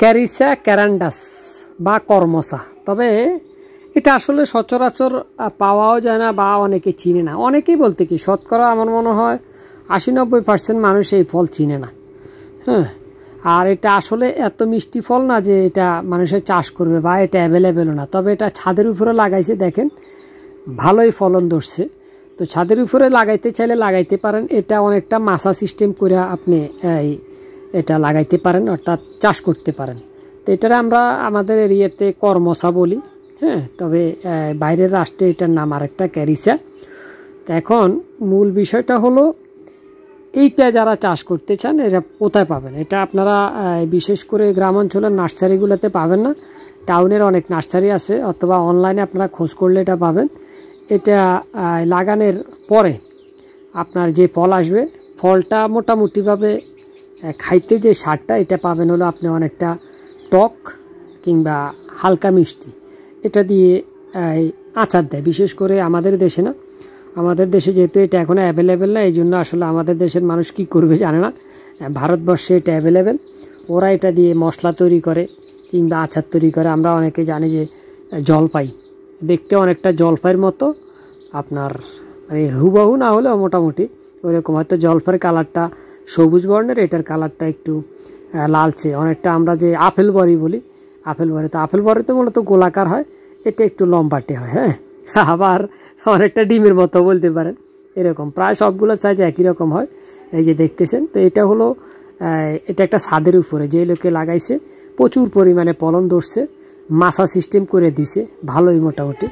ক্যারিসা ক্যারান্ডাস বা কর্মসা। তবে এটা আসলে সচরাচর পাওয়াও যায় না বা অনেকে চিনে না। অনেকেই বলতে কি শতকরা আমার মনে হয় ৮০-৯০% মানুষ এই ফল চিনে না। হ্যাঁ, আর এটা আসলে এত মিষ্টি ফল না যে এটা মানুষের চাষ করবে বা এটা অ্যাভেলেবেলও না। তবে এটা ছাদের উপরে লাগাইছে, দেখেন ভালোই ফলন ধরছে। তো ছাদের উপরে লাগাইতে চাইলে লাগাইতে পারেন। এটা অনেকটা মাছা সিস্টেম করে আপনি এটা লাগাইতে পারেন, অর্থাৎ চাষ করতে পারেন। তো এটার আমরা আমাদের এরিয়াতে কর্মসা বলি। হ্যাঁ, তবে বাইরের রাষ্ট্রে এটার নাম আরেকটা ক্যারিসা। তো এখন মূল বিষয়টা হলো এইটা যারা চাষ করতে চান এটা কোথায় পাবেন? এটা আপনারা বিশেষ করে গ্রাম অঞ্চলের নার্সারিগুলোতে পাবেন না। টাউনের অনেক নার্সারি আছে, অথবা অনলাইনে আপনারা খোঁজ করলে এটা পাবেন। এটা লাগানোর পরে আপনার যে ফল আসবে, ফলটা মোটামুটিভাবে খাইতে যে স্বাদটা এটা পাবেন হলো আপনি অনেকটা টক কিংবা হালকা মিষ্টি। এটা দিয়ে আচার দেয়, বিশেষ করে আমাদের দেশে না। আমাদের দেশে যেহেতু এটা এখনও অ্যাভেলেবেল না, এই জন্য আসলে আমাদের দেশের মানুষ কী করবে জানে না। ভারতবর্ষে এটা অ্যাভেলেবেল, ওরা এটা দিয়ে মশলা তৈরি করে কিংবা আচার তৈরি করে। আমরা অনেকে জানি যে জলপাই দেখতে অনেকটা জলপাইয়ের মতো, আপনার মানে হুবহু না হলেও মোটামুটি ওইরকম, হয়তো জলপাইয়ের কালারটা সবুজ বর্ণের, এটার কালারটা একটু লালচে, অনেকটা আমরা যে আপেল বড়ি বলি, আপেল বড়ি। তো আপেল বড়ি তো মূলত গোলাকার হয়, এটা একটু লম্বাটে হয়। হ্যাঁ, আবার অনেকটা ডিমের মতো বলতে পারেন, এরকম প্রায় সবগুলো সাইজ একই রকম হয়। এই যে দেখতেছেন, তো এটা হলো এটা একটা ছাদের উপরে যে লোকে লাগাইছে, প্রচুর পরিমাণে ফলন ধরছে, মাছা সিস্টেম করে দিছে ভালোই মোটামুটি।